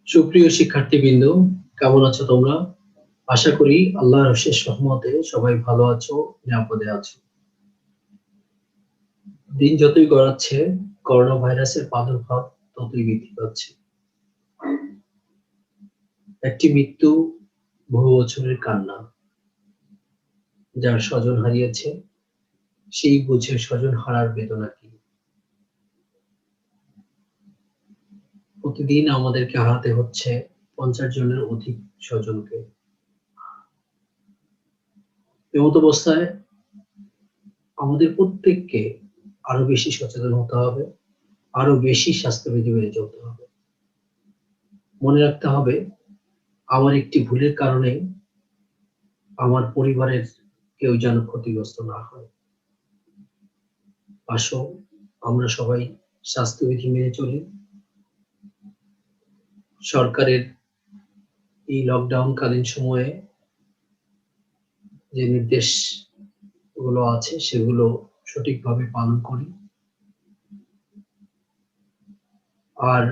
সুপ্রিয় শিক্ষার্থীবৃন্দ, কেমন আছো তোমরা? আশা করি আল্লাহর অশেষ রহমতে সবাই ভালো আছো, নিরাপদে আছো। দিন যতই গড়াচ্ছে, করোনা ভাইরাসের প্রাদুর্ভাব ততই বৃদ্ধি পাচ্ছে। একটি মৃত্যু, বহু বছরের কান্না। যার স্বজন হারিয়েছে, সেই বুঝে স্বজন হারার বেদনা কি। প্রতিদিন আমাদেরকে হারাতে হচ্ছে 50 জনের অধিক স্বজনকে। এমত অবস্থায় আমাদের প্রত্যেককে আরো বেশি সচেতন হতে হবে, আরো বেশি স্বাস্থ্যবিধি মেনে চলতে হবে। মনে রাখতে হবে, আমার একটি ভুলের কারণে আমার পরিবারের কেউ যেন ক্ষতিগ্রস্ত না হয়। আসো, আমরা সবাই স্বাস্থ্যবিধি মেনে চলি। সরকারের এই লকডাউন কালীন সময়ে যে নির্দেশ গুলো আছে সেগুলো সঠিকভাবে পালন করি। আর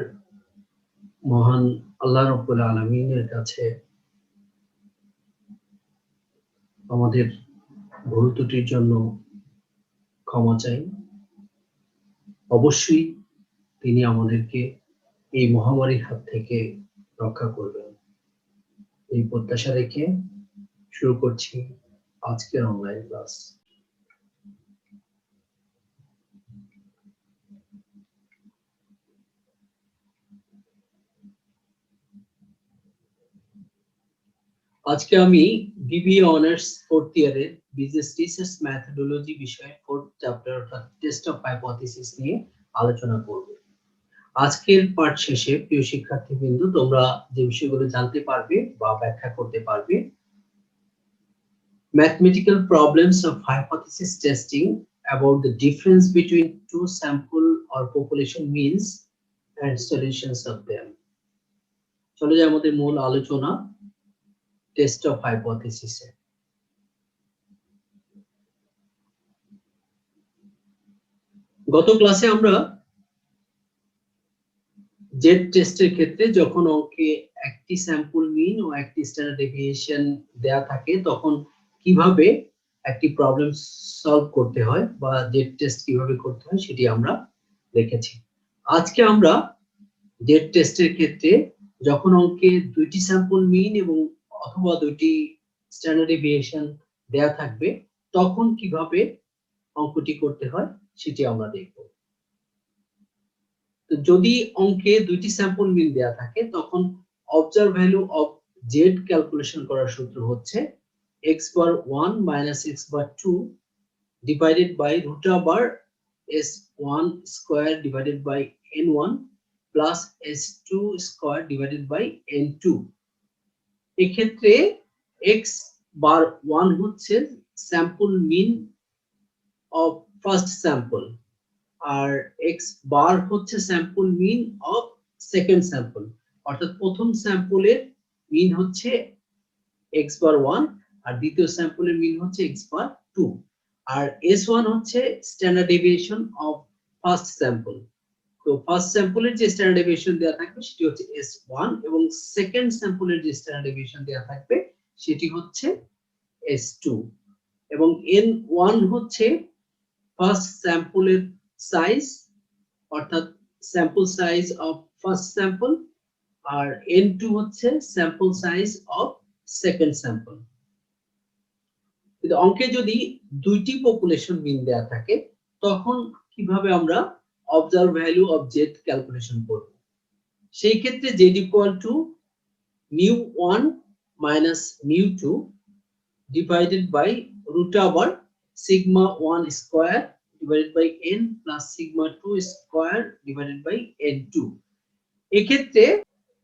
মহান আল্লাহ রাব্বুল আলামিনের কাছে আমাদের ভুল ত্রুটির জন্য ক্ষমা চাই। অবশ্যই তিনি আমাদেরকে এই মহামারীর হাত থেকে রক্ষা করবেন, এই প্রত্যাশা রেখে শুরু করছি আজকের অনলাইন ক্লাস। আজকে আমি বিবিএ অনার্স 4th ইয়ারের বিজনেস রিসার্চ মেথোডোলজি বিষয়ে 4th চ্যাপ্টার অর্থাৎ টেস্ট অফ হাইপোথিসিস নিয়ে আলোচনা করব। আজকের পাঠ শেষে প্রিয় শিক্ষার্থীবৃন্দ, তোমরা যে বিষয়গুলো জানতে পারবে বা ব্যাখ্যা করতে পারবে: mathematical problems of hypothesis testing about the difference between two sample or population means and solutions of them. চলে যায় আমাদের মূল আলোচনা, টেস্ট অফ হাইপোথিসিস। গত ক্লাসে আমরা জেড টেস্টের ক্ষেত্রে যখন অঙ্কে একটি স্যাম্পল মিন ও একটি স্ট্যান্ডার্ড ডেভিয়েশন দেয়া থাকে তখন কিভাবে একটি প্রবলেম সলভ করতে হয় বা জেড টেস্ট কিভাবে করতে হয় সেটি আমরা দেখেছি। আজকে আমরা জেড টেস্টের ক্ষেত্রে যখন অঙ্কে দুইটি স্যাম্পল মিন এবং অথবা দুইটি স্ট্যান্ডার্ড ডেভিয়েশন দেয়া থাকবে তখন কিভাবে অঙ্কটি করতে হয় সেটি আমরা দেখব। তো যদি অঙ্কে দুইটি স্যাম্পল মিন দেয়া থাকে তখন observe value of Z calculation করার সূত্র হচ্ছে x bar 1 minus x bar 2 divided by root over s1 square divided by n1 plus s2 square divided by n2। এক্ষেত্রে x বার 1 হচ্ছে sample mean of first sample আর x bar হচ্ছে sample mean of second sample, অর্থাৎ প্রথম স্যাম্পলের মিন হচ্ছে x bar 1 আর দ্বিতীয় স্যাম্পলের মিন হচ্ছে x bar 2। আর s1 হচ্ছে standard deviation of first sample. তো ফার্স্ট স্যাম্পলের যে স্ট্যান্ডার্ড ডেভিয়েশন দেয়া থাকবে সেটি হচ্ছে s1 এবং সেকেন্ড স্যাম্পলের যে স্ট্যান্ডার্ড ডেভিয়েশন দেয়া থাকবে সেটি হচ্ছে s2 এবং n1 হচ্ছে ফার্স্ট স্যাম্পলের সাইজ অর্থাৎ sample size of first sample আর n2 হচ্ছে sample size of second sample. কিন্তু অঙ্কে যদি দুইটি পপুলেশন মিন দেয়া থাকে তখন কিভাবে আমরা observe value of Z calculation করব? সেই ক্ষেত্রে z equal to μ1 minus μ2 divided by root over sigma 1 square divided by n plus sigma 2 square divided by n2। এক্ষেত্রে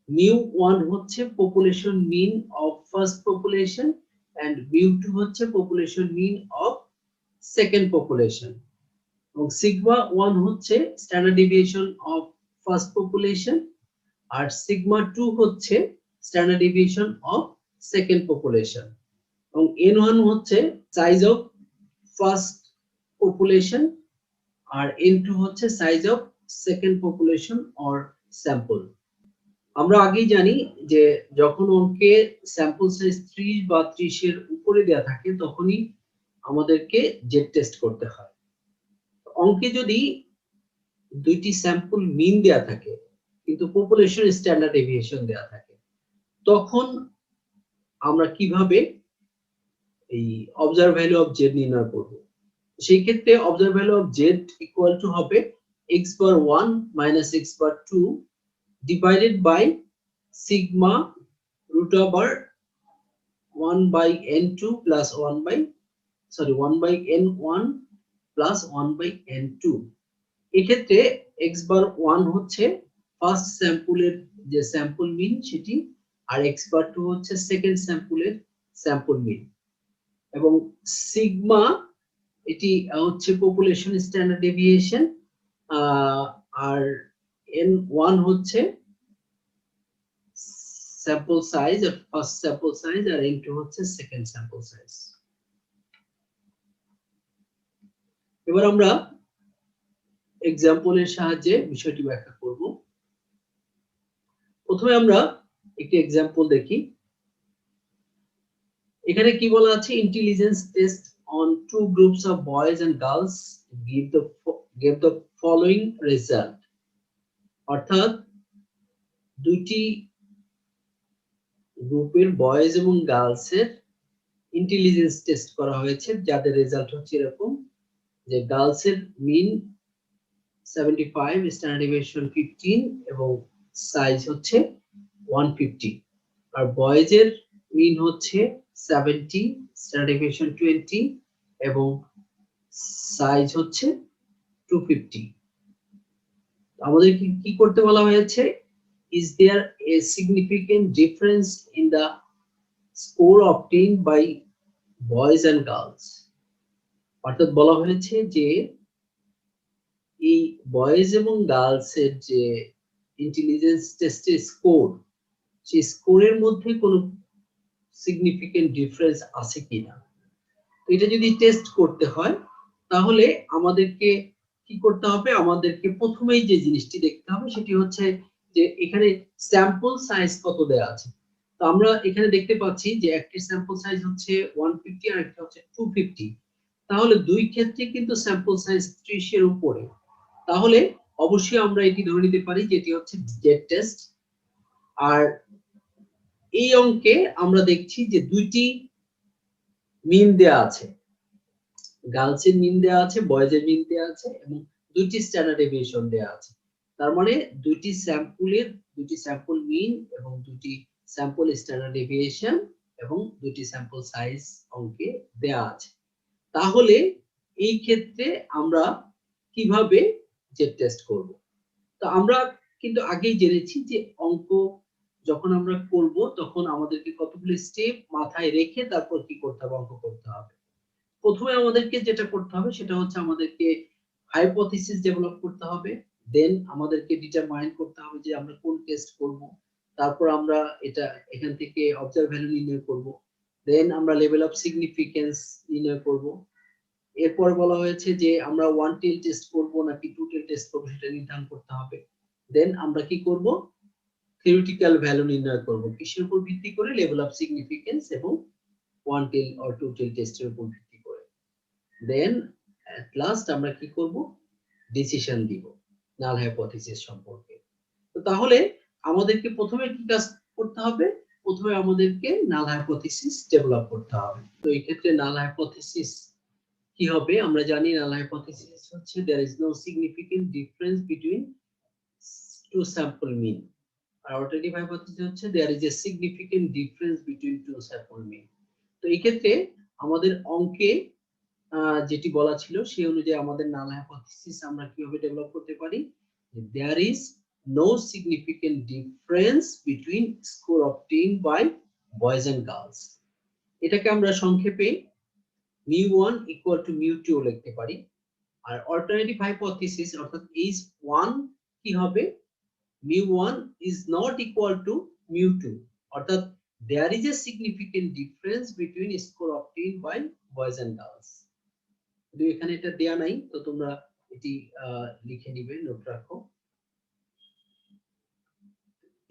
mu1 হচ্ছে population mean of first population and mu2 হচ্ছে population mean of second population এবং sigma 1 হচ্ছে standard deviation of first population R sigma 2 হচ্ছে standard deviation of second population এবং n1 হচ্ছে size of first population R n2 হচ্ছে size of second population or sample. আমরা আগেই জানি যে যখন অঙ্কে স্যাম্পল সাইজ 30 বা 30 এর উপরে দেয়া থাকে তখনই আমাদেরকে জেড টেস্ট করতে হয়। অঙ্কে যদি দুইটি স্যাম্পল মিন দেয়া থাকে কিন্তু পপুলেশন স্ট্যান্ডার্ড ডেভিয়েশন দেয়া থাকে, তখন আমরা কিভাবে এই অবজার্ভ ভ্যালু অফ জেড নির্ণয় করব? সেই ক্ষেত্রে observe value of Z equal to হবে x bar 1 minus x bar 2 divided by sigma root over 1 by n2 plus 1 by 1 by n1 plus 1 by n2। এক্ষেত্রে x বার 1 হচ্ছে first স্যাম্পলের যে sample মিন সেটি, আর x bar 2 হচ্ছে second স্যাম্পলের sample মিন, এবং sigma এটি হচ্ছে population standard deviation, আর n1 হচ্ছে sample size, first sample size, আর n2 হচ্ছে সেকেন্ড স্যাম্পল সাইজ। এবার আমরা এক্সাম্পলের সাহায্যে বিষয়টি ব্যাখ্যা করব। প্রথমে আমরা একটি এক্সাম্পল দেখি। এখানে কি বলা আছে, intelligence test on two groups of boys and girls give the following result. অর্থাৎ দুটি গ্রুপের বয়েজ এবং গার্লস এর ইন্টেলিজেন্স টেস্ট করা হয়েছে, যাদের রেজাল্ট হচ্ছে এরকম যে গার্লস এর মিন 75, স্ট্যান্ডার্ড ডেভিয়েশন 15 এবং সাইজ হচ্ছে 150, আর বয়েজ এর মিন হচ্ছে 70, স্ট্যান্ডার্ড ডেভিয়েশন 20 এবং সাইজ হচ্ছে 250। আমাদের কি করতে বলা হয়েছে, is there a significant difference in the score obtained by boys and girls? অর্থাৎ বলা হয়েছে যে এই বয়েজ এবং গার্লস এর যে ইন্টেলিজেন্স টেস্টের স্কোর, সেই স্কোরের মধ্যে কোনো সিগনিফিকেন্ট ডিফারেন্স আছে কিনা। এটা যদি টেস্ট করতে হয় তাহলে আমাদেরকে কি করতে হবে, আমাদেরকে প্রথমেই যে জিনিসটি দেখতে হবে সেটি হচ্ছে যে এখানে স্যাম্পল সাইজ কত দেয়া আছে। তো আমরা এখানে দেখতে পাচ্ছি যে একটি স্যাম্পল সাইজ হচ্ছে 150 আর একটা হচ্ছে 250, তাহলে দুই ক্ষেত্রে কিন্তু স্যাম্পল সাইজ 30 এর উপরে। তাহলে অবশ্যই আমরা এটি ধরে নিতে পারি যে এটি হচ্ছে জেড টেস্ট। আর এই অঙ্কে আমরা দেখছি যে দুইটি মিন দেয়া আছে, গার্লস এর মিন দেয়া আছে, বয়েজ এর মিন দেয়া আছে, এবং দুইটি স্ট্যান্ডার্ড ডেভিয়েশন দেয়া আছে। তার মানে দুইটি স্যাম্পল মিন এবং দুইটি স্যাম্পল স্ট্যান্ডার্ড ডেভিয়েশন এবং দুইটি স্যাম্পল সাইজ অঙ্কে দেয়া আছে। তাহলে এই ক্ষেত্রে আমরা কিভাবে জেড টেস্ট করব? তো আমরা কিন্তু আগেই জেনেছি যে অঙ্ক যখন আমরা করব তখন আমাদেরকে কতগুলো স্টেপ মাথায় রেখে তারপর কি করতে হবে, অঙ্ক করতে হবে। প্রথমে আমাদেরকে যেটা করতে হবে সেটা হচ্ছে আমাদেরকে হাইপোথিসিস ডেভেলপ করতে হবে, দেন আমাদেরকে ডিটারমাইন করতে হবে যে আমরা কোন টেস্ট করব, তারপর আমরা এটা এখান থেকে অবজার্ভ ভ্যালু নির্ণয় করব, দেন আমরা লেভেল অফ সিগনিফিকেন্স নির্ণয় করব। এরপর বলা হয়েছে যে আমরা ওয়ান টেল টেস্ট করব নাকি টু টেল টেস্ট করব সেটা নির্ধারণ করতে হবে। দেন আমরা কি করব, থিওরিটিক্যাল ভ্যালু নির্ণয় করব, কিসের উপর ভিত্তি করে, লেভেল অফ সিগনিফিকেন্স এবং one tail or two tail টেস্টের উপর ভিত্তি করে। দেন এট লাস্ট আমরা কি করব, ডিসিশন দিব নাল হাইপোথিসিস সম্পর্কে। তো তাহলে আমাদেরকে প্রথমে কি কাজ করতে হবে, প্রথমে আমাদেরকে নাল হাইপোথিসিস ডেভেলপ করতে হবে। তো এই ক্ষেত্রে নাল হাইপোথিসিস কি হবে, আমরা জানি নাল হাইপোথিসিস হচ্ছে there is no significant difference between two sample mean, R alternative hypothesis হচ্ছে there is a significant difference between two sample mean। তো এই ক্ষেত্রে আমাদের অঙ্কে যেটি বলা ছিল সেই অনুযায়ী আমাদের নাল হাইপোথিসিস আমরা কিভাবে ডেভেলপ করতে পারি, there is no significant difference between score obtained by boys and girls। এটাকে আমরা সংক্ষেপে mu1 equal to mu2 লিখতে পারি। আর অল্টারনেটিভ হাইপোথিসিস অর্থাৎ H1 কি হবে, mu1 is not equal to mu2, অর্থাৎ there is a significant difference between score obtained by boys and girls। কিন্তু এখানে এটা দেয়া নাই, তো তোমরা এটি লিখে নিবে, নোট রাখো।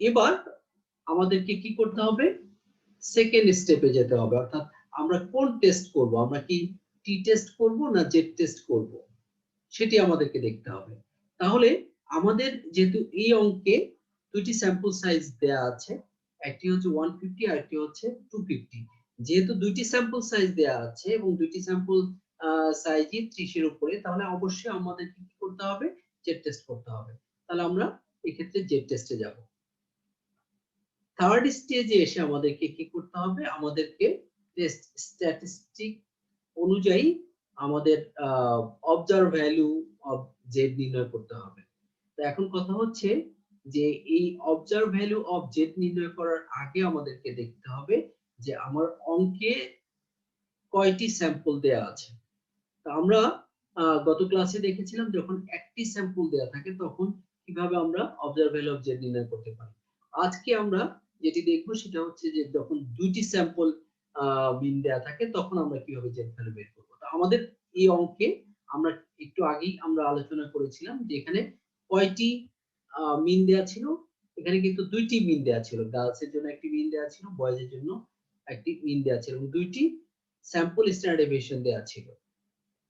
এবার আমাদেরকে কি করতে হবে, সেকেন্ড স্টেপে যেতে হবে, অর্থাৎ আমরা কোন টেস্ট করব, আমরা কি টি টেস্ট করব না জেড টেস্ট করব, সেটি আমাদেরকে দেখতে হবে। তাহলে আমাদের যেহেতু এই অঙ্কে দুটি স্যাম্পল সাইজ দেয়া আছে, একটি হচ্ছে 150 আর একটি হচ্ছে 250, যেহেতু দুইটি স্যাম্পল সাইজ দেয়া আছে এবং দুইটি স্যাম্পল সাইজই 30 এর উপরে, তাহলে অবশ্যই আমাদের কি করতে হবে, জেড টেস্ট করতে হবে। তাহলে আমরা এক্ষেত্রে জেড টেস্টে যাব। থার্ড স্টেজে এসে আমাদেরকে কি করতে হবে, আমাদেরকে টেস্ট স্ট্যাটিস্টিক অনুযায়ী আমাদের অবজার্ভ ভ্যালু অফ জেড নির্ণয় করতে হবে। তো এখন কথা হচ্ছে যে এই অবজার্ভ ভ্যালু অফ জেড নির্ণয় করার আগে আমাদেরকে দেখতে হবে যে আমার অঙ্কে কয়টি স্যাম্পল দেয়া আছে। তো আমরা গত ক্লাসে দেখেছিলাম যখন একটি স্যাম্পল দেয়া থাকে তখন কিভাবে আমরা অবজার্ভ ভ্যালু অফ জেড নির্ণয় করতে পারি। আজকে আমরা যেটি দেখব সেটা হচ্ছে যে যখন দুইটি স্যাম্পল মিন দেয়া থাকে তখন আমরা কিভাবে জেড ভ্যালু বের করব। তো আমাদের এই অঙ্কে আমরা একটু আগেই আমরা আলোচনা করেছিলাম যে এখানে কয়টি মিন দেয়া ছিল। এখানে কিন্তু দুইটি মিন দেয়া ছিল, গার্লস এর জন্য একটি মিন দেয়া ছিল, বয়েজ এর জন্য একটি মিন দেয়া ছিল এবং দুইটি স্যাম্পল স্ট্যান্ডার্ড ডেভিয়েশন দেয়া ছিল,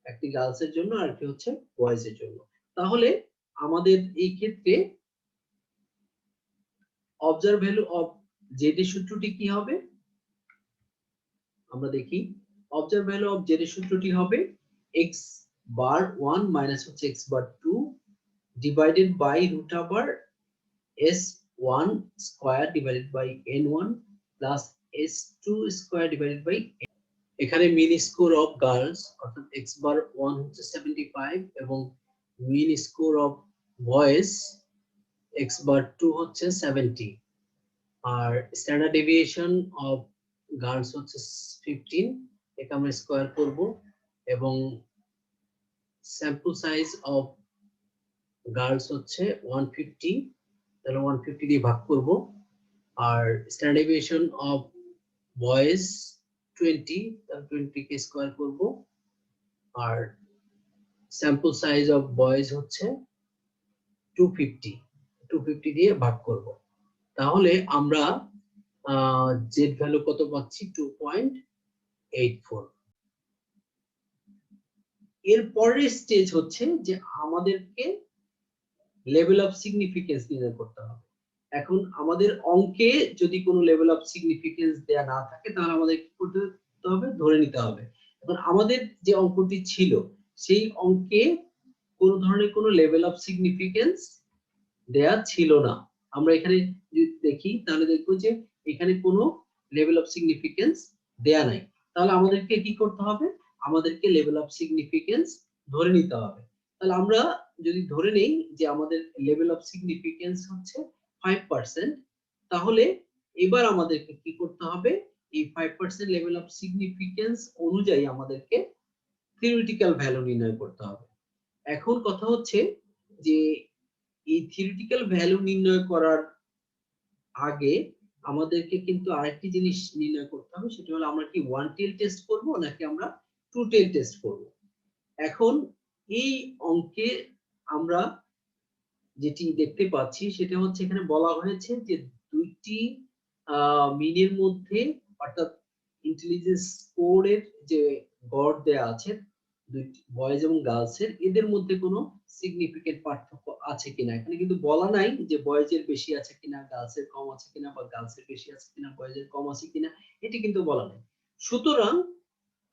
একটি গার্লস এর জন্য আর একটি হচ্ছে বয়েজ এর জন্য। তাহলে আমাদের এই ক্ষেত্রে অবজার্ভ ভ্যালু অফ জেড এর সূত্রটি কি হবে, আমরা দেখি। অবজার্ভ ভ্যালু অফ জেড এর সূত্রটি হবে x বার 1 মাইনাস হচ্ছে x bar 2 divided by root over s1 square divided by n1 plus s2 square divided by. এখানে মিন স্কোর অফ গার্লস অর্থাৎ x বার 1 হচ্ছে 75 এবং mean score of boys x bar 2 হচ্ছে 70 আর standard deviation of girls হচ্ছে 15, এটা আমরা square করব এবং স্যাম্পল সাইজ অফ গার্লস হচ্ছে 150, তাহলে 150 দিয়ে ভাগ করব আর স্ট্যান্ডার্ড ডেভিয়েশন অফ বয়েজ 20, তাহলে 20 কে স্কয়ার করব আর স্যাম্পল সাইজ অফ বয়েজ হচ্ছে 250 দিয়ে ভাগ করব। তাহলে আমরা জেড ভ্যালু কত পাচ্ছি, 2.84। এর পরের স্টেজ হচ্ছে যে আমাদেরকে লেভেল অফ সিগনিফিকেন্স নির্ণয় করতে হবে। এখন আমাদের অঙ্কে যদি কোনো লেভেল অফ সিগনিফিকেন্স দেয়া না থাকে তাহলে আমাদের কি করতে হবে, ধরে নিতে হবে। এখন আমাদের যে অঙ্কটি ছিল সেই অঙ্কে কোন ধরনের কোনো লেভেল অফ সিগনিফিকেন্স দেয়া ছিল না। আমরা এখানে যদি দেখি তাহলে দেখবো যে এখানে কোনো লেভেল অফ সিগনিফিকেন্স দেয়া নাই। তাহলে আমাদেরকে কি করতে হবে, আমাদেরকে লেভেল অফ সিগনিফিকেন্স ধরে নিতে হবে। তাহলে আমরা যদি ধরে নেই যে আমাদের লেভেল অফ সিগনিফিকেন্স হচ্ছে 5%, তাহলে এবার আমাদেরকে কি করতে হবে, এই 5% লেভেল অফ সিগনিফিকেন্স অনুযায়ী আমাদেরকে থিওরিটিক্যাল ভ্যালু নির্ণয় করতে হবে। এখন কথা হচ্ছে যে এই থিওরিটিক্যাল ভ্যালু নির্ণয় করার আগে আমাদেরকে কিন্তু আরেকটি জিনিস নির্ণয় করতে হবে, সেটা হলো আমরা কি ওয়ান টেল টেস্ট করব নাকি আমরা টু টেল টেস্ট করব। এখন এই অঙ্কে আমরা যেটি দেখতে পাচ্ছি সেটা হচ্ছে এখানে বলা হয়েছে যে দুইটি মিনের মধ্যে অর্থাৎ ইন্টেলিজেন্স স্কোরের যে গড় দেয়া আছে দুইটি বয়েজ এবং গার্লস এর, এদের মধ্যে কোনো সিগনিফিকেন্ট পার্থক্য আছে কিনা। এখানে কিন্তু বলা নাই যে বয়েজ এর বেশি আছে কিনা, গার্লস এর কম আছে কিনা, বা গার্লস এর বেশি আছে কিনা, বয়েজ এর কম আছে কিনা, এটি কিন্তু বলা নাই। সুতরাং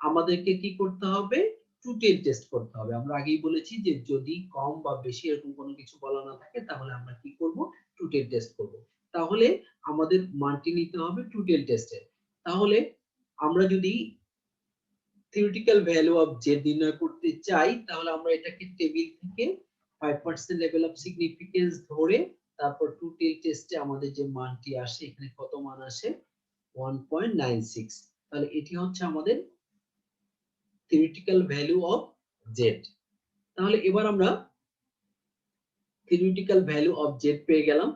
আমাদেরকে কি করতে হবে, টু টেল টেস্ট করতে হবে। আমরা আগেই বলেছি যে যদি কম বা বেশি এরকম কোনো কিছু বলা না থাকে তাহলে আমরা কি করব, টু টেল টেস্ট করব। তাহলে আমাদের মানটি নিতে হবে টু টেল টেস্টে। তাহলে আমরা যদি থিওরিটিক্যাল ভ্যালু অফ জেড নির্ণয় করতে চাই তাহলে আমরা এটাকে টেবিল থেকে 5% লেভেল অফ সিগনিফিকেন্স ধরে তারপর টু টেল টেস্টে আমাদের যে মানটি আসে, এখানে কত মান আসে, 1.96। তাহলে এটি হচ্ছে আমাদের থিওরিটিক্যাল ভ্যালু অফ জেড। তাহলে এবার আমরা থিওরিটিক্যাল ভ্যালু অফ জেড পেয়ে গেলাম।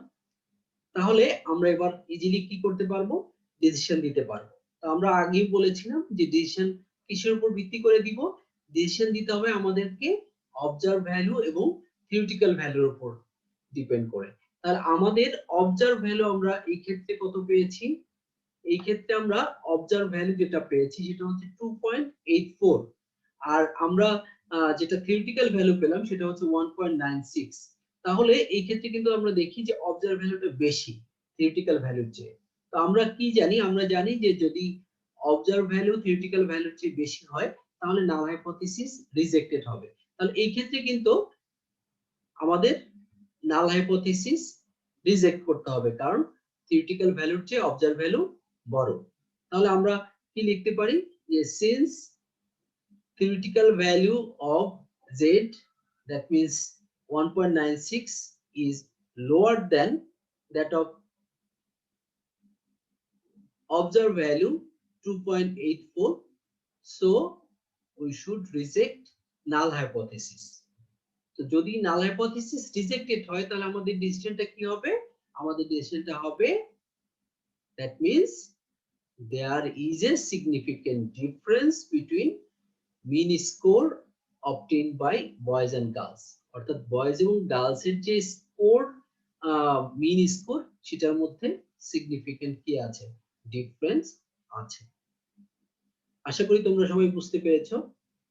তাহলে আমরা এবার ইজিলি কি করতে পারবো, ডিসিশন দিতে পারবো। তো আমরা আগেই বলেছিলাম যে ডিসিশন কিসের উপর ভিত্তি করে দিব, ডিসিশন দিতে হবে আমাদেরকে অবজার্ভ ভ্যালু এবং থিওরিটিক্যাল ভ্যালুর উপর ডিপেন্ড করে। তাহলে আমাদের অবজার্ভ ভ্যালু আমরা এই ক্ষেত্রে কত পেয়েছি? এই ক্ষেত্রে আমরা অবজার্ভ ভ্যালু যেটা পেয়েছি সেটা হচ্ছে 2.84, আর আমরা যেটা থিওরিটিক্যাল ভ্যালু পেলাম সেটা হচ্ছে 1.96। তাহলে এই ক্ষেত্রে কিন্তু আমরা দেখি যে অবজার্ভ ভ্যালুটা বেশি থিওরিটিক্যাল ভ্যালুর চেয়ে। তো আমরা কি জানি? আমরা জানি যে যদি অবজার্ভ ভ্যালু থিওরিটিক্যাল ভ্যালুর চেয়ে বেশি হয় তাহলে নাল হাইপোথিসিস রিজেক্টেড হবে। তাহলে এই ক্ষেত্রে কিন্তু আমাদের নাল হাইপোথিসিস রিজেক্ট করতে হবে, কারণ থিওরিটিক্যাল ভ্যালুর চেয়ে অবজার্ভ ভ্যালু বড়। তাহলে আমরা কি লিখতে পারি? যে since theoretical value of z, that means 1.96, is lower than that of observed value 2.84, so we should reject null hypothesis. তো যদি null hypothesis rejected হয় তাহলে আমাদের ডিসিশনটা কি হবে? আমাদের ডিসিশনটা হবে that means there is a significant difference between mean score obtained by boys and girls, অর্থাৎ বয়েজ এবং গার্লস এর যে স্কোর মিন স্কোর সেটার মধ্যে সিগনিফিকেন্ট কি আছে? ডিফারেন্স আছে। আশা করি তোমরা সবাই বুঝতে পেরেছো।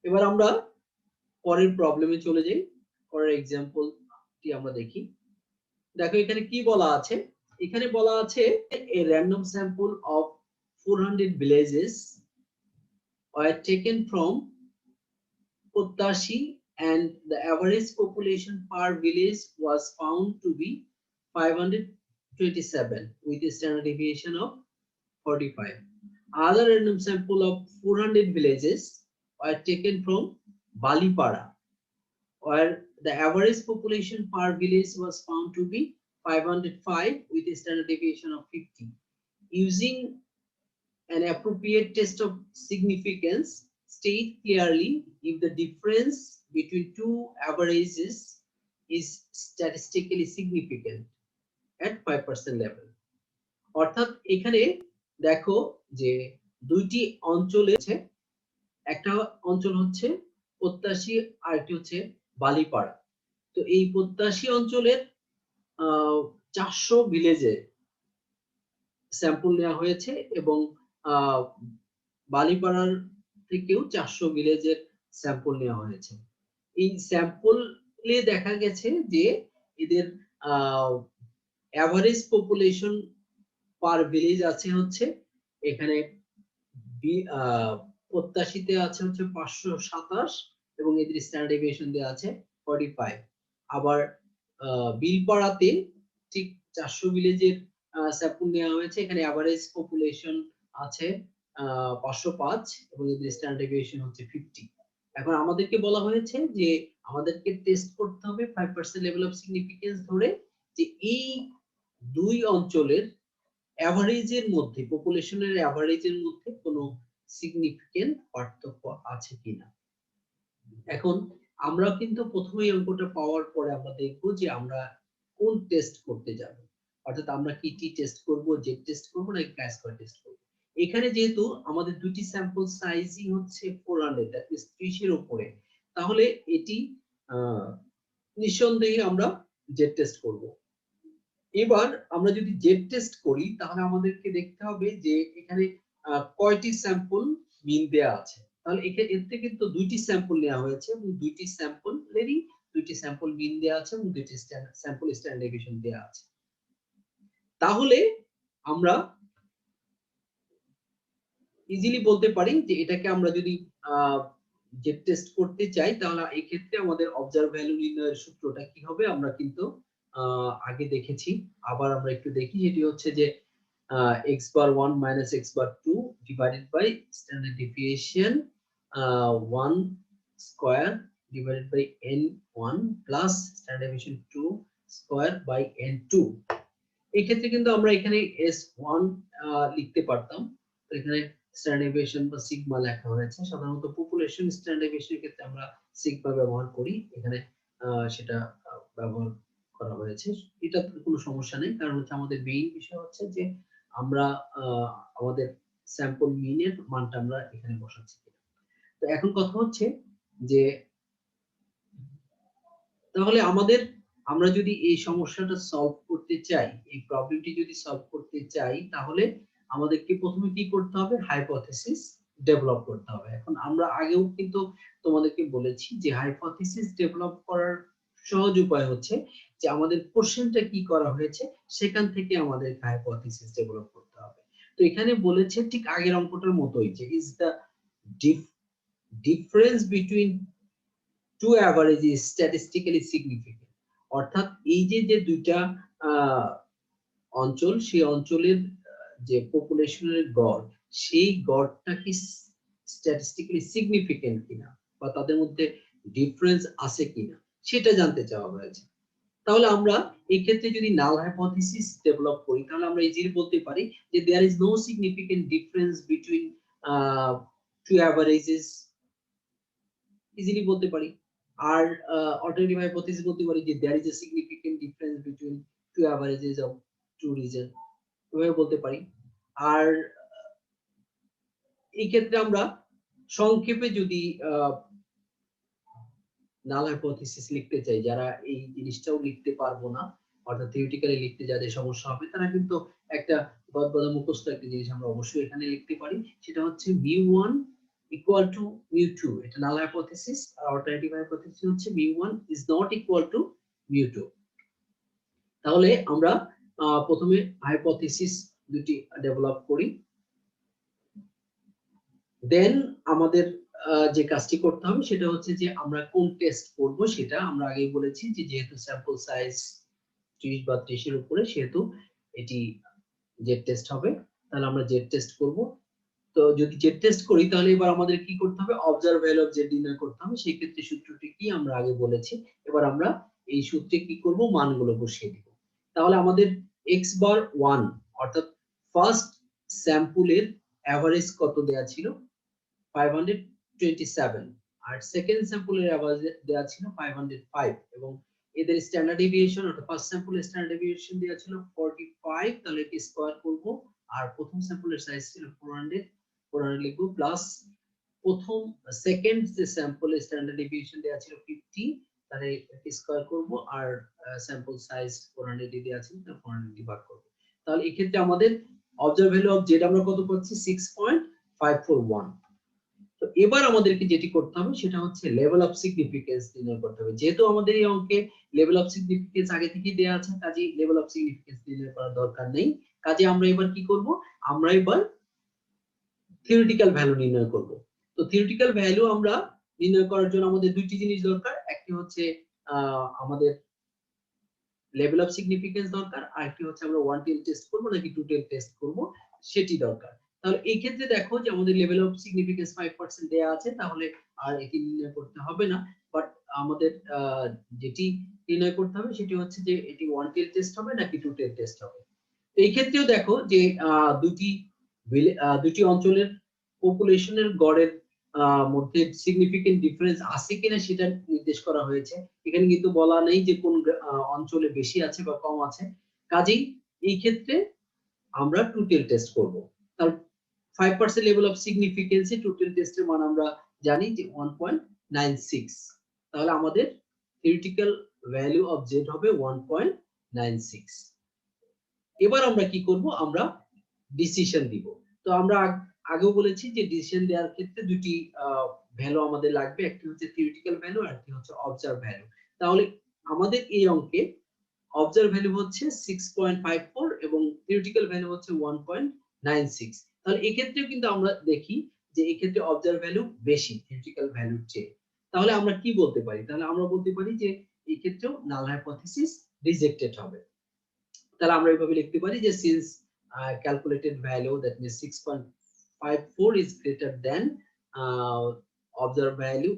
এবার আমরা পরের প্রবলেমে চলে যাই। পরের এক্সাম্পলটি আমরা দেখি। দেখো এখানে কি বলা আছে? এখানে বলা আছে a random sample of 400 villages were taken from Pottashi and the average population per village was found to be 527 with a standard deviation of 45. Other random sample of 400 villages were taken from Balipara, where the average population per village was found to be 505 with a standard deviation of 50. Using an appropriate test of significance, state clearly if the difference between two averages is statistically significant at 5% level. অর্থাৎ এখানে দেখো যে দুইটি অঞ্চলে একটা অঞ্চল হচ্ছে প্রত্যাশী আর একটি হচ্ছে বালিপাড়া। তো এই প্রত্যাশী অঞ্চলের 400 ভিলেজে স্যাম্পল নেওয়া হয়েছে এবং বালিপাড়ার থেকেও 400 ভিলেজের স্যাম্পল নেওয়া হয়েছে। এই স্যাম্পলে দেখা গেছে যে এদের অ্যাভারেজ পপুলেশন পার ভিলেজ আছে হচ্ছে এখানে প্রত্যাশীতে আছে হচ্ছে 527 এবং এদের স্ট্যান্ডার্ড ডেভিয়েশন দেওয়া আছে 45। আবার বিলপাড়াতে ঠিক 400 ভিলেজের স্যাম্পল নেওয়া হয়েছে, এখানে অ্যাভারেজ পপুলেশন আছে 505 এবং এদের স্ট্যান্ডার্ড ডেভিয়েশন হচ্ছে 50। এখন আমাদেরকে বলা হয়েছে যে আমাদেরকে টেস্ট করতে হবে 5% লেভেল অফ সিগনিফিকেন্স ধরে যে এই দুই অঞ্চলের অ্যাভারেজের মধ্যে, পপুলেশনের অ্যাভারেজের মধ্যে কোনো সিগনিফিকেন্ট পার্থক্য আছে কিনা। এখন আমরা কিন্তু প্রথমেই অঙ্কটা পাওয়ার পরে আমরা দেখব যে আমরা কোন টেস্ট করতে যাব, অর্থাৎ আমরা কি টি টেস্ট করব, জেড টেস্ট করব না ক্লাস স্কয়ার টেস্ট করব। এখানে যেহেতু আমাদের দুটি স্যাম্পল সাইজই হচ্ছে 400, দ্যাট মিন্স 30 এর উপরে, তাহলে এটি নিঃসন্দেহে আমরা জেড টেস্ট করব। এবার আমরা যদি জেড টেস্ট করি তাহলে আমাদেরকে দেখতে হবে যে এখানে কয়টি স্যাম্পল মিন দেয়া আছে। তাহলে এতে কিন্তু দুইটি স্যাম্পল নেওয়া হয়েছে এবং দুইটি স্যাম্পলেরই দুইটি স্যাম্পল মিন দেয়া আছে এবং দুইটি স্যাম্পল স্ট্যান্ডার্ড ডেভিয়েশন দেয়া আছে। তাহলে আমরা ইজিলি বলতে পারি যে এটাকে আমরা যদি জেড টেস্ট করতে চাই তাহলে এই ক্ষেত্রে আমাদের অবজার্ভ ভ্যালু নির্ণয়ের সূত্রটা কি হবে আমরা কিন্তু আগে দেখেছি। আবার আমরা একটু দেখি, যেটি হচ্ছে যে x bar 1 minus x bar 2 divided by standard deviation 1 square divided by n1 plus standard deviation 2 square by n2। এই ক্ষেত্রে কিন্তু আমরা এখানে s1 লিখতে পারতাম, তো এখানে স্ট্যান্ডার্ড ডেভিয়েশন বা সিগমা লেখা হয়েছে। সাধারণত পপুলেশন স্ট্যান্ডার্ড ডেভিয়েশনের ক্ষেত্রে আমরা সিগমা ব্যবহার করি, এখানে সেটা ব্যবহার করা হয়েছে। এটা কোনো সমস্যা নেই, কারণ হচ্ছে আমাদের মেইন বিষয় হচ্ছে যে আমরা আমাদের স্যাম্পল মিনের মানটা আমরা এখানে বসাচ্ছি। তো এখন কথা হচ্ছে যে তাহলে আমাদের আমরা যদি এই সমস্যাটা সলভ করতে চাই, এই প্রবলেমটি যদি সলভ করতে চাই, তাহলে আমাদেরকে প্রথমে কি করতে হবে? হাইপোথিসিস ডেভেলপ করতে হবে। এখন আমরা আগেও কিন্তু তোমাদেরকে বলেছি যে হাইপোথিসিস ডেভেলপ করার সহজ উপায় হচ্ছে যে আমাদের কোশ্চেনটা কি করা হয়েছে সেখান থেকে আমাদের হাইপোথিসিস ডেভেলপ করতে হবে। তো এখানে বলেছে ঠিক আগের অঙ্কটার মতোই যে is the difference between two average is statistically significant. অর্থাৎ এই যে যে দুইটা অঞ্চল, সেই অঞ্চলের যে পপুলেশনের গড়, সেই গড়টা কি স্ট্যাটিস্টিক্যালি সিগনিফিকেন্ট কিনা বা তাদের মধ্যে ডিফারেন্স আছে কিনা সেটা জানতে চাওয়া হয়েছে। তাহলে আমরা এই ক্ষেত্রে যদি নাল হাইপোথিসিস ডেভেলপ করি, তাহলে আমরা ইজিলি বলতে পারি যে there is no significant difference between two averages, easily বলতে পারি। আর অল্টারনেটিভ হাইপোথিসিস বলতে পারি যে there is a significant difference between two averages of two reason, এভাবে বলতে পারি। আর এই ক্ষেত্রে আমরা সংক্ষেপে যদি নাল হাইপোথিসিস লিখতে চাই, যারা এই জিনিসটাও লিখতে পারবো না, অর্থাৎ থিওরিটিক্যালি লিখতে যাদের সমস্যা হবে, তারা কিন্তু একটা গদবাদা মুখস্থ একটা জিনিস আমরা অবশ্যই এখানে লিখতে পারি, সেটা হচ্ছে mu1 equal to mu2। এটা নাল হাইপোথিসিস। আর অল্টারনেটিভ হাইপোথিসিস হচ্ছে mu1 is not equal to mu2। তাহলে আমরা প্রথমে হাইপোথিসিস দুটি ডেভেলপ করি, দেন আমাদের যে কাজটি করতে হবে সেটা হচ্ছে যে আমরা কোন টেস্ট করব সেটা আমরা আগেই বলেছি যে যেহেতু স্যাম্পল সাইজ 30 বা 30 এর উপরে, সেহেতু এটি জেড টেস্ট হবে। তাহলে আমরা জেড টেস্ট করব। তো যদি জেড টেস্ট করি তাহলে এবার আমাদের কি করতে হবে? অবজার্ভ ভ্যালু অফ জেড নির্ণয় করতে হবে। সেই ক্ষেত্রে সূত্রটি কি আমরা আগে বলেছি। এবার আমরা এই সূত্রে কি করব? মানগুলো বসিয়ে দিব। তাহলে আমাদের x বার 1 অর্থাৎ ফার্স্ট স্যাম্পলের এভারেজ কত দেয়া ছিল? 527। আর সেকেন্ড স্যাম্পলের এভারেজ দেয়া ছিল 505 এবং এদের স্ট্যান্ডার্ড ডেভিয়েশন অর্থাৎ ফার্স্ট স্যাম্পলের স্ট্যান্ডার্ড ডেভিয়েশন দেয়া ছিল 45, তাহলে এটি স্কয়ার করব। আর প্রথম স্যাম্পলের সাইজ ছিল 400 লিখব প্লাস প্রথম সেকেন্ড যে স্যাম্পলের স্ট্যান্ডার্ড ডেভিয়েশন দেয়া ছিল 50, তাহলে এটি স্কয়ার করব। আর স্যাম্পল সাইজ 400 দেয়া ছিল, তাহলে 400 ভাগ করব। তাহলে এই ক্ষেত্রে আমাদের অবজার্ভ ভ্যালু অফ জেড আমরা কত পাচ্ছি? 6.541। তো এবার আমাদেরকে যেটি করতে হবে সেটা হচ্ছে লেভেল অফ সিগনিফিকেন্স নির্ণয় করতে হবে। যেহেতু আমাদের এই অঙ্কে লেভেল অফ সিগনিফিকেন্স আগে থেকেই দেয়া আছে, কাজেই লেভেল অফ সিগনিফিকেন্স নির্ণয় করার দরকার নেই। কাজে আমরা এবার কি করব? আমরা এবার থিওরিটিক্যাল ভ্যালু নির্ণয় করব। তো থিওরিটিক্যাল ভ্যালু আমরা নির্ণয় করার জন্য আমাদের দুইটি জিনিস দরকার। একটি হচ্ছে আমাদের লেভেল অফ সিগনিফিকেন্স দরকার, আর একটি হচ্ছে আমরা ওয়ান টেল টেস্ট করব নাকি টু টেল টেস্ট করব সেটি দরকার। তাহলে এই ক্ষেত্রে দেখো যে আমাদের লেভেল অফ সিগনিফিকেন্স 5% দেয়া আছে, তাহলে আর এটি নির্ণয় করতে হবে না। বাট আমাদের যেটি নির্ণয় করতে হবে সেটি হচ্ছে যে এটি ওয়ান টেল টেস্ট হবে নাকি টু টেল টেস্ট হবে। এই ক্ষেত্রেও দেখো যে দুটি অঞ্চলের পপুলেশনের গড়ের মধ্যে সিগনিফিকেন্ট ডিফারেন্স আছে কিনা সেটা নির্দেশ করা হয়েছে। এখানে কিন্তু বলা নেই যে কোন অঞ্চলে বেশি আছে বা কম আছে। কাজেই এই ক্ষেত্রে আমরা টু টেল টেস্ট করব। তার 5% লেভেল অফ সিগনিফিকেন্সে টু টেল টেস্টের মান আমরা জানি যে 1.96। তাহলে আমাদের থিওরিটিক্যাল ভ্যালু অফ জেড হবে 1.96। এবার আমরা কি করব? আমরা ডিসিশন দিব। তো আমরা আগেও বলেছি যে ডিসিশন দেওয়ার ক্ষেত্রে দুটি ভ্যালু আমাদের লাগবে, একটি হচ্ছে থিওরিটিক্যাল ভ্যালু আর একটি হচ্ছে অবজার্ভ ভ্যালু। তাহলে আমাদের এই অঙ্কে অবজার্ভ ভ্যালু হচ্ছে 6.54 এবং থিওরিটিক্যাল ভ্যালু হচ্ছে 1.96। তাহলে এই ক্ষেত্রেও কিন্তু আমরা দেখি যে এই ক্ষেত্রে অবজার্ভ ভ্যালু বেশি থিওরিটিক্যাল ভ্যালুর চেয়ে। তাহলে আমরা কি বলতে পারি? তাহলে আমরা বলতে পারি যে এই ক্ষেত্রেও নাল হাইপোথিসিস রিজেক্টেড হবে। তাহলে আমরা এইভাবে লিখতে পারি যে since calculated value that means 6.54 is greater than observed value,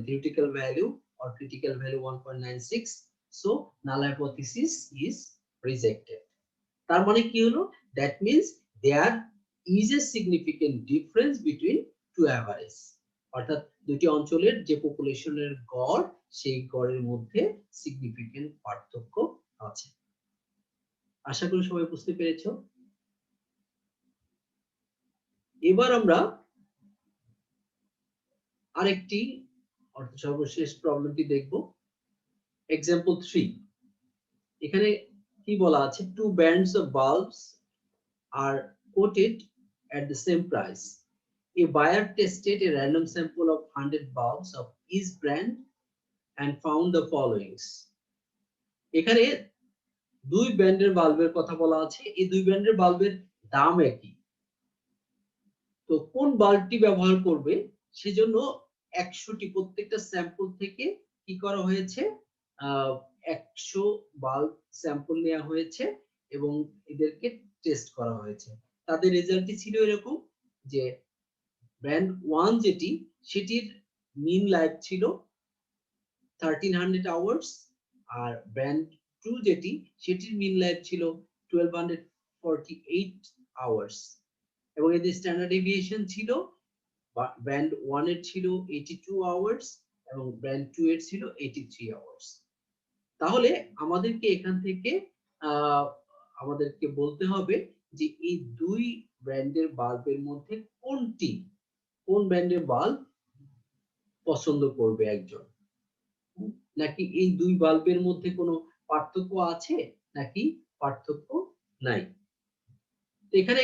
theoretical value or critical value 1.96, so null hypothesis is rejected. তার মানে কি হলো? that means there is a significant difference between two average, অর্থাৎ দুটি অঞ্চলের যে পপুলেশনের গড় সেই গড়ের মধ্যে সিগনিফিকেন্ট পার্থক্য আছে। আশা করি সবাই বুঝতে পেরেছো। এবার আমরা আরেকটি সর্বশেষ প্রবলেমটি দেখব। এক্সাম্পল 3, এখানে কি বলা আছে, two bands of bulbs are quoted at the same price. A buyer tested a random sample of 100 bulbs of each brand and found the followings. এখানে দুই ব্র্যান্ডের বাল্বের কথা বলা আছে, এই দুই ব্র্যান্ডের বাল্বের দাম একই। তো কোন বাল্বটি ব্যবহার করবে সেজন্য 100টি প্রত্যেকটা স্যাম্পল থেকে কি করা হয়েছে, 100 বাল্ব স্যাম্পল নেওয়া হয়েছে এবং এদেরকে টেস্ট করা হয়েছে। তাদের রেজাল্টটি ছিল এরকম যে ব্র্যান্ড 1 যেটি সেটির মিন লাইফ ছিল 1300 আওয়ার্স, আর ব্র্যান্ড 2 যেটি সেটির মিন লাইফ ছিল 1248 আওয়ার্স এবং এদের স্ট্যান্ডার্ড ডেভিয়েশন ছিল ব্র্যান্ড 1 এর ছিল 82 আওয়ার্স এবং ব্র্যান্ড 2 এর ছিল 83 আওয়ার্স। তাহলে আমাদেরকে এখান থেকে আমাদেরকে বলতে হবে যে এই দুই ব্র্যান্ডের বাল্বের মধ্যে কোন ব্র্যান্ডের বাল্ব পছন্দ করবে একজন, নাকি এই দুই বাল্বের মধ্যে কোনো পার্থক্য আছে নাকি পার্থক্য নাই। এখানে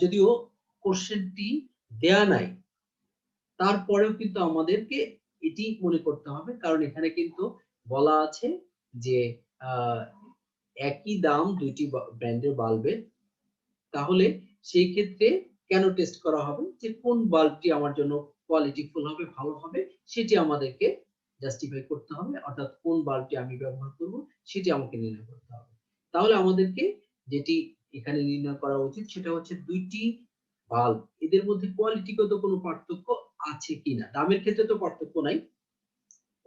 যদিও কোশ্চেনটি দেয়া নাই, তারপরেও কিন্তু আমাদেরকে এটি মনে করতে হবে, কারণ এখানে কিন্তু বলা আছে যে একই দাম দুইটি ব্র্যান্ডের বাল্বের। তাহলে সেই ক্ষেত্রে কেন টেস্ট করা হবে যে কোন বাল্বটি আমার জন্য কোয়ালিটিফুল হবে, ভালো হবে, সেটি আমাদেরকে জাস্টিফাই করতে হবে, অর্থাৎ কোন বাল্বটি আমি ব্যবহার করব সেটি আমাকে নির্ণয় করতে হবে। তাহলে আমাদেরকে যেটি এখানে নির্ণয় করা উচিত সেটা হচ্ছে দুইটি বাল্ব এদের মধ্যে কোয়ালিটিগত কোনো পার্থক্য আছে কিনা। দামের ক্ষেত্রে তো পার্থক্য নাই,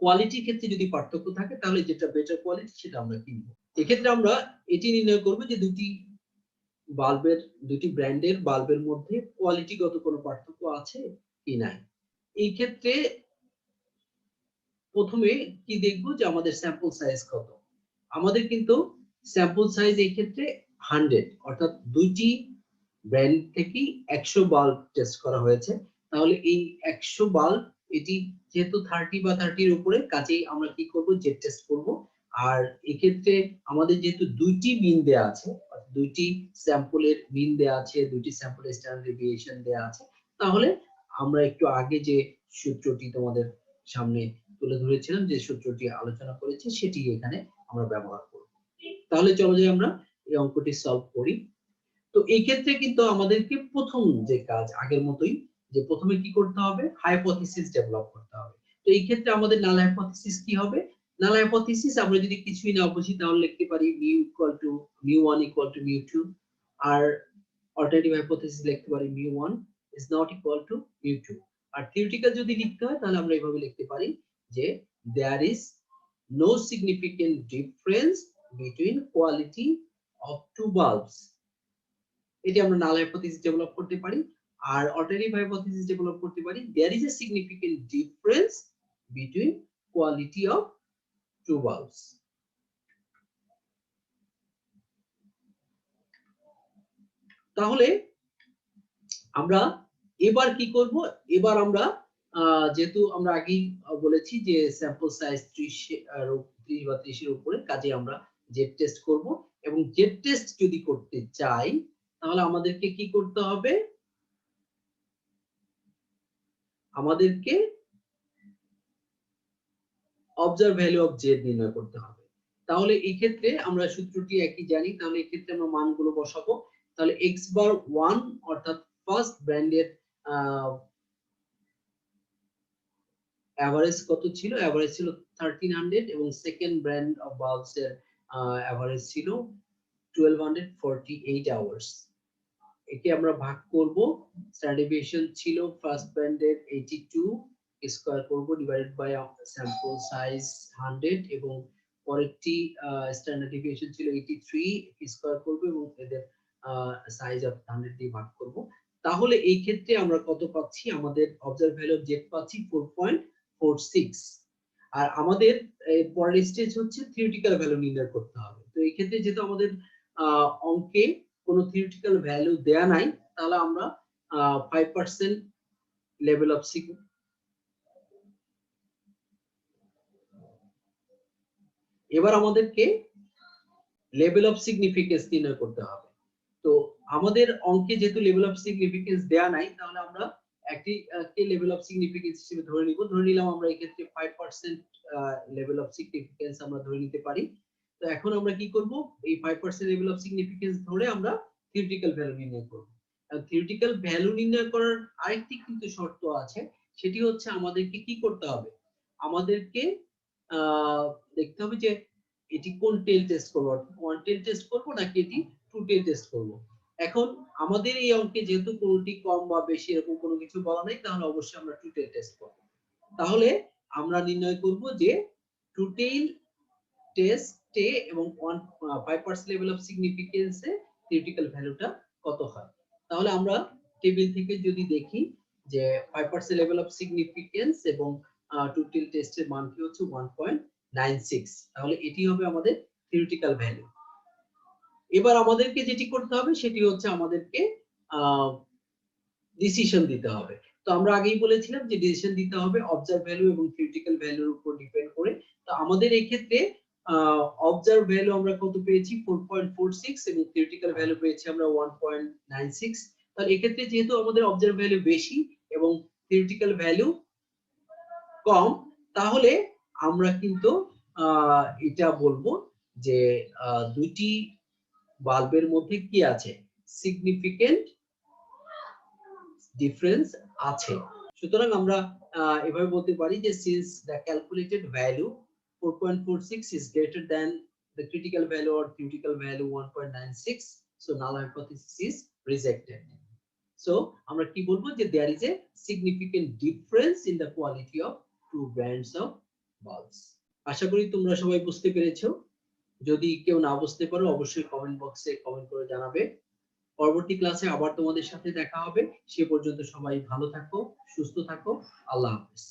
কোয়ালিটির ক্ষেত্রে যদি পার্থক্য থাকে তাহলে যেটা বেটার কোয়ালিটি সেটা আমরা কিনবো। এক্ষেত্রে আমরা এটি নির্ণয় করব যে দুটি ব্র্যান্ডের বাল্বের মধ্যে কোয়ালিটিগত কোনো পার্থক্য আছে কি নাই। এই ক্ষেত্রে প্রথমে কি দেখব যে আমাদের স্যাম্পল সাইজ কত। আমাদের কিন্তু স্যাম্পল সাইজ এই ক্ষেত্রে 100, অর্থাৎ দুইটি ব্র্যান্ড থেকেই 100 বাল্ব টেস্ট করা হয়েছে। তাহলে এই 100 বাল্ব এটি যেহেতু 30 বা 30 এর উপরে, কাজেই আমরা কি করব, জেড টেস্ট করব। আর এক্ষেত্রে আমাদের যেহেতু দুইটি মিন দেয়া আছে, দুইটি স্যাম্পলের মিন দেয়া আছে, দুইটি স্যাম্পলের স্ট্যান্ডার্ড ডেভিয়েশন দেয়া আছে, তাহলে আমরা একটু আগে যে সূত্রটি তোমাদের সামনে তুলে ধরেছিলাম, যে সূত্রটি আলোচনা করেছি, সেটি এখানে আমরা ব্যবহার করব। তাহলে চলো যে আমরা এই অঙ্কটি সলভ করি। তো এই ক্ষেত্রে কিন্তু আমাদেরকে প্রথম যে কাজ আগের মতোই, যে প্রথমে কি করতে হবে, হাইপোথিসিস ডেভেলপ করতে হবে। তো এই ক্ষেত্রে আমাদের নাল হাইপোথিসিস কি হবে, নাল হাইপোথিসিস আমরা যদি কিছুই না বুঝি তাহলে লিখতে পারি mu equal to mu one equal to mu two, আর অল্টারনেটিভ হাইপোথিসিস লিখতে পারি mu one is not equal to mu two. আর থিওরিটিক্যাল যদি লিখতে হয় তাহলে আমরা এইভাবে লিখতে পারি যে there is no significant difference between quality of two bulbs. এটি আমরা নাল হাইপোথিসিস ডেভেলপ করতে পারি। আর অল্টারনেটিভ হাইপোথিসিস ডেভেলপ করতে পারি there is a significant difference between quality of two bulbs. তাহলে আমরা এবার কি করব, এবার আমরা যেহেতু আমরা আগেই বলেছি যে স্যাম্পল সাইজ 30 বা 30 এর উপরে, কাজে আমরা জেড টেস্ট করব। এবং জেড টেস্ট যদি করতে চাই তাহলে আমাদেরকে কি করতে হবে, আমাদেরকে অবজার্ভ ভ্যালু অফ জেড নির্ণয় করতে হবে। তাহলে এই ক্ষেত্রে আমরা সূত্রটি একই জানি, তাহলে এই ক্ষেত্রে আমরা মানগুলো বসাবো। তাহলে x বার 1 অর্থাৎ ফার্স্ট ব্র্যান্ডের এভারেজ কত ছিল, এভারেজ ছিল 1300 এবং সেকেন্ড ব্র্যান্ড অফ বাল্বস এর এভারেজ ছিল 1248 আওয়ার্স। একে আমরা ভাগ করব, স্ট্যান্ডার্ড ডেভিয়েশন ছিল ফার্স্ট ব্র্যান্ডের 82, স্কয়ার করব ডিভাইডেড বাই স্যাম্পল সাইজ 100 এবং পরেরটি স্ট্যান্ডার্ড ডেভিয়েশন ছিল 83, স্কয়ার করব এবং এদের সাইজ অফ 100 দিয়ে ভাগ করব। তাহলে এই ক্ষেত্রে আমরা কত পাচ্ছি, আমাদের অবজার্ভ ভ্যালু অফ জেড পাচ্ছি 4.46। আর আমাদের পরের স্টেজ হচ্ছে থিওরিটিক্যাল ভ্যালু নির্ণয় করতে হবে। তো এই ক্ষেত্রে যেহেতু আমাদের অঙ্কে কোনো থিওরিটিক্যাল ভ্যালু দেয়া নাই, তাহলে আমরা 5% লেভেল অফ এবার আমাদেরকে লেভেল অফ সিগনিফিকেন্স নির্ণয় করতে হবে। তো আমাদের অঙ্কে যেহেতু লেভেল অফ সিগনিফিকেন্স দেয়া নাই, তাহলে আমরা একটি কে লেভেল অফ সিগনিফিকেন্স হিসেবে ধরে নিব। ধরে নিলাম আমরা এই ক্ষেত্রে 5% লেভেল অফ সিগনিফিকেন্স আমরা ধরে নিতে পারি। তো এখন আমরা কি করব, এই 5% লেভেল অফ সিগনিফিকেন্স ধরে আমরা থিওরিটিক্যাল ভ্যালু নির্ণয় করব। থিওরিটিক্যাল ভ্যালু নির্ণয় করার আরেকটি কিন্তু শর্ত আছে, সেটি হচ্ছে আমাদেরকে কি করতে হবে, আমাদেরকে দেখতে হবে যে এটি কোন টেল টেস্ট করব, ওয়ান টেল টেস্ট করব নাকি এটি টু টেল টেস্ট করব। এখন আমাদের এই অঙ্কে যেহেতু কোনটি কম বা বেশি এরকম কোনো কিছু বলা নাই, তাহলে অবশ্যই আমরা টু টেল টেস্ট করব। তাহলে আমরা নির্ণয় করব যে টু টেল টেস্টে এবং 5% লেভেল অফ সিগনিফিকেন্সে থিওরিটিক্যাল ভ্যালুটা কত হয়। তাহলে আমরা টেবিল থেকে যদি দেখি যে 5% লেভেল অফ সিগনিফিকেন্স এবং টু টেল টেস্টের মান কি হচ্ছে 1.96, তাহলে এটি হবে আমাদের থিওরিটিক্যাল ভ্যালু। এবার আমাদেরকে যেটি করতে হবে সেটি হচ্ছে আমাদেরকে ডিসিশন দিতে হবে। তো আমরা আগেই বলেছিলাম যে ডিসিশন দিতে হবে অবজার্ভ ভ্যালু এবং থিওরিটিক্যাল ভ্যালুর উপর ডিপেন্ড করে। তো আমাদের এই ক্ষেত্রে অবজার্ভ ভ্যালু আমরা কত পেয়েছি 4.46 এবং থিওরিটিক্যাল ভ্যালু পেয়েছি আমরা 1.96। তাহলে এই ক্ষেত্রে যেহেতু আমাদের অবজার্ভ ভ্যালু বেশি এবং থিওরিটিক্যাল ভ্যালু কম, তাহলে আমরা কিন্তু এটা বলবো যে দুইটি বাল্বের মধ্যে কি আছে, সিগনিফিকেন্ট ডিফারেন্স আছে। সুতরাং আমরা এভাবে বলতে পারি যে since the calculated value 4.46 is greater than the critical value or theoretical value 1.96, so null hypothesis is rejected. So আমরা কি বলবো যে there is a significant difference in the quality of two brands of bulbs. আশা করি তোমরা সবাই বুঝতে পেরেছো। যদি কেউ না বুঝতে পারো অবশ্যই কমেন্ট বক্সে কমেন্ট করে জানাবে। পরবর্তী ক্লাসে আবার তোমাদের সাথে দেখা হবে। সে পর্যন্ত সবাই ভালো থাকো, সুস্থ থাকো। আল্লাহ হাফেজ।